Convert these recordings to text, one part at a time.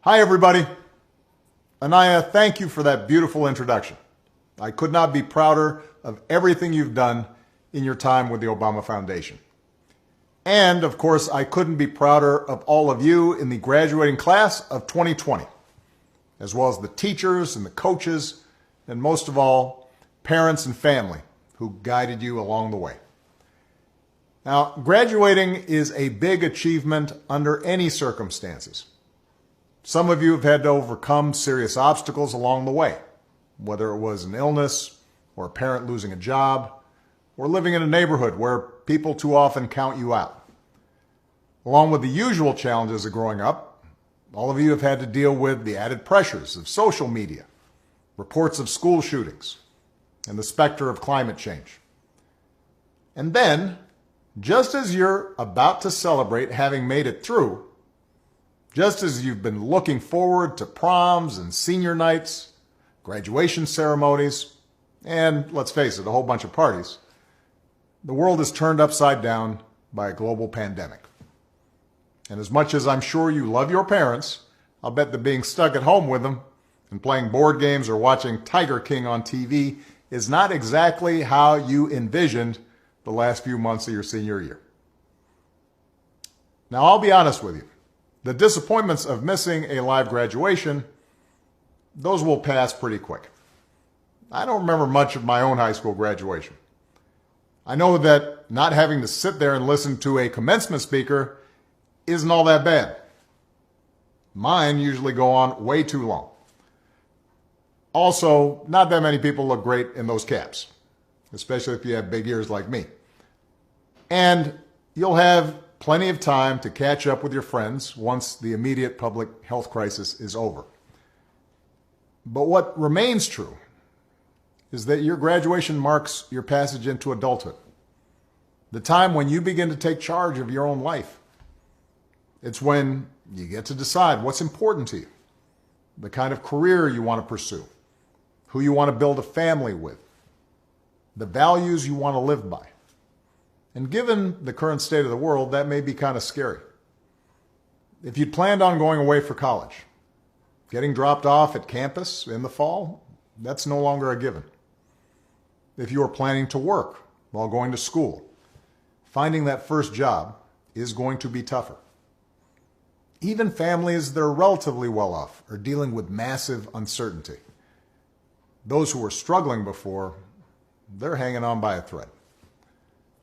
Hi, everybody. Anaya, thank you for that beautiful introduction. I could not be prouder of everything you've done in your time with the Obama Foundation. And, of course, I couldn't be prouder of all of you in the graduating class of 2020, as well as the teachers and the coaches, and most of all, parents and family who guided you along the way. Now, graduating is a big achievement under any circumstances. Some of you have had to overcome serious obstacles along the way, whether it was an illness or a parent losing a job or living in a neighborhood where people too often count you out. Along with the usual challenges of growing up, all of you have had to deal with the added pressures of social media, reports of school shootings, and the specter of climate change. And then, just as you're about to celebrate having made it through, just as you've been looking forward to proms and senior nights, graduation ceremonies, and, let's face it, a whole bunch of parties, the world is turned upside down by a global pandemic. And as much as I'm sure you love your parents, I'll bet that being stuck at home with them and playing board games or watching Tiger King on TV is not exactly how you envisioned the last few months of your senior year. Now, I'll be honest with you. The disappointments of missing a live graduation, those will pass pretty quick. I don't remember much of my own high school graduation. I know that not having to sit there and listen to a commencement speaker isn't all that bad. Mine usually go on way too long. Also, not that many people look great in those caps, especially if you have big ears like me. And you'll have plenty of time to catch up with your friends once the immediate public health crisis is over. But what remains true is that your graduation marks your passage into adulthood, the time when you begin to take charge of your own life. It's when you get to decide what's important to you, the kind of career you want to pursue, who you want to build a family with, the values you want to live by. And given the current state of the world, that may be kind of scary. If you'd planned on going away for college, getting dropped off at campus in the fall, that's no longer a given. If you are planning to work while going to school, finding that first job is going to be tougher. Even families that are relatively well off are dealing with massive uncertainty. Those who were struggling before, they're hanging on by a thread.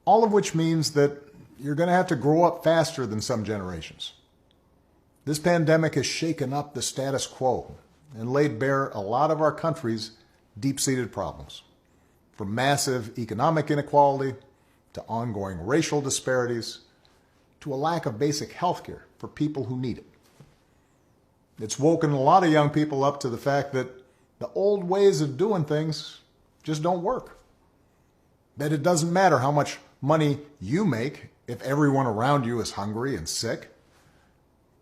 All of which means that you're going to have to grow up faster than some generations. This pandemic has shaken up the status quo and laid bare a lot of our country's deep-seated problems, from massive economic inequality to ongoing racial disparities to a lack of basic health care for people who need it. It's woken a lot of young people up to the fact that the old ways of doing things just don't work. That it doesn't matter how much money you make if everyone around you is hungry and sick,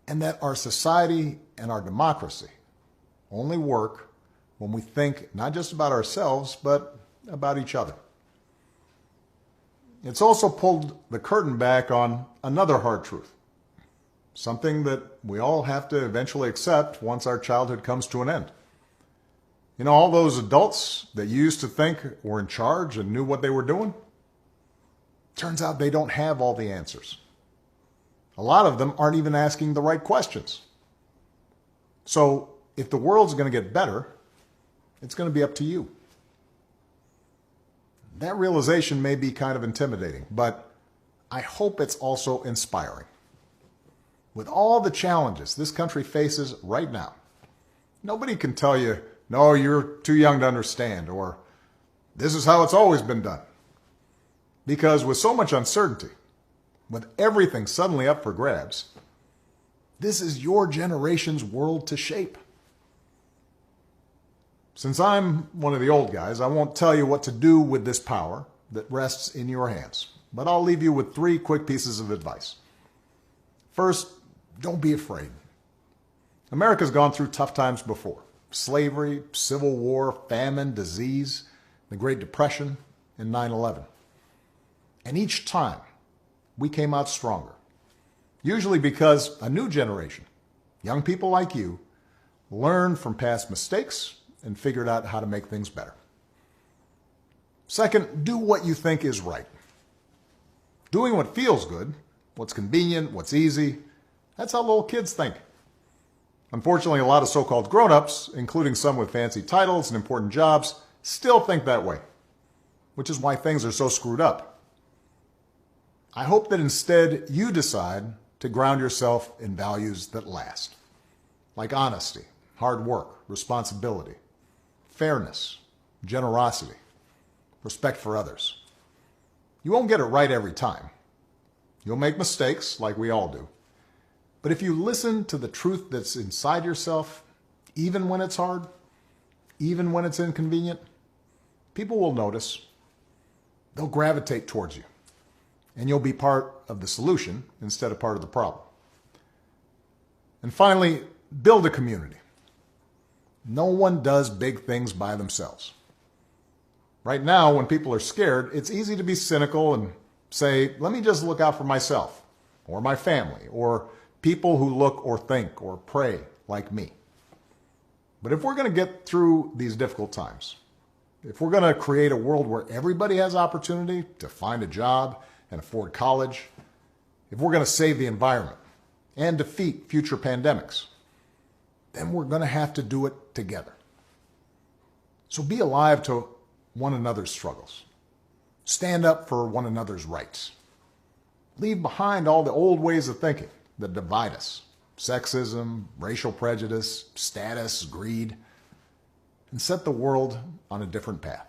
and that our society and our democracy only work when we think not just about ourselves, but about each other. It's also pulled the curtain back on another hard truth, something that we all have to eventually accept once our childhood comes to an end. You know, all those adults that you used to think were in charge and knew what they were doing, turns out they don't have all the answers. A lot of them aren't even asking the right questions. So if the world's going to get better, it's going to be up to you. That realization may be kind of intimidating, but I hope it's also inspiring. With all the challenges this country faces right now, nobody can tell you, no, you're too young to understand, or this is how it's always been done. Because with so much uncertainty, with everything suddenly up for grabs, this is your generation's world to shape. Since I'm one of the old guys, I won't tell you what to do with this power that rests in your hands, but I'll leave you with 3 quick pieces of advice. First, don't be afraid. America's gone through tough times before. Slavery, civil war, famine, disease, the Great Depression, and 9/11. And each time, we came out stronger. Usually because a new generation, young people like you, learn from past mistakes, and figured out how to make things better. Second, do what you think is right. Doing what feels good, what's convenient, what's easy, that's how little kids think. Unfortunately, a lot of so-called grown-ups, including some with fancy titles and important jobs, still think that way, which is why things are so screwed up. I hope that instead you decide to ground yourself in values that last, like honesty, hard work, responsibility, fairness, generosity, respect for others. You won't get it right every time. You'll make mistakes, like we all do. But if you listen to the truth that's inside yourself, even when it's hard, even when it's inconvenient, people will notice. They'll gravitate towards you. And you'll be part of the solution instead of part of the problem. And finally, build a community. No one does big things by themselves. Right now, when people are scared, it's easy to be cynical and say, let me just look out for myself, or my family, or people who look or think or pray like me. But if we're going to get through these difficult times, if we're going to create a world where everybody has opportunity to find a job and afford college, if we're going to save the environment and defeat future pandemics, then we're going to have to do it together. So be alive to one another's struggles. Stand up for one another's rights. Leave behind all the old ways of thinking that divide us. Sexism, racial prejudice, status, greed, and set the world on a different path.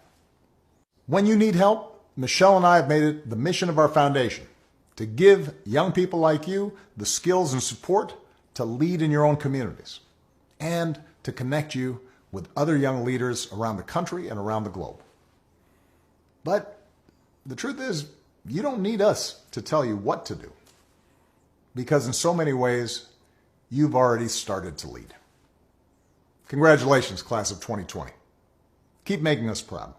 When you need help, Michelle and I have made it the mission of our foundation to give young people like you the skills and support to lead in your own communities and to connect you with other young leaders around the country and around the globe. But the truth is, you don't need us to tell you what to do, because in so many ways, you've already started to lead. Congratulations, class of 2020. Keep making us proud.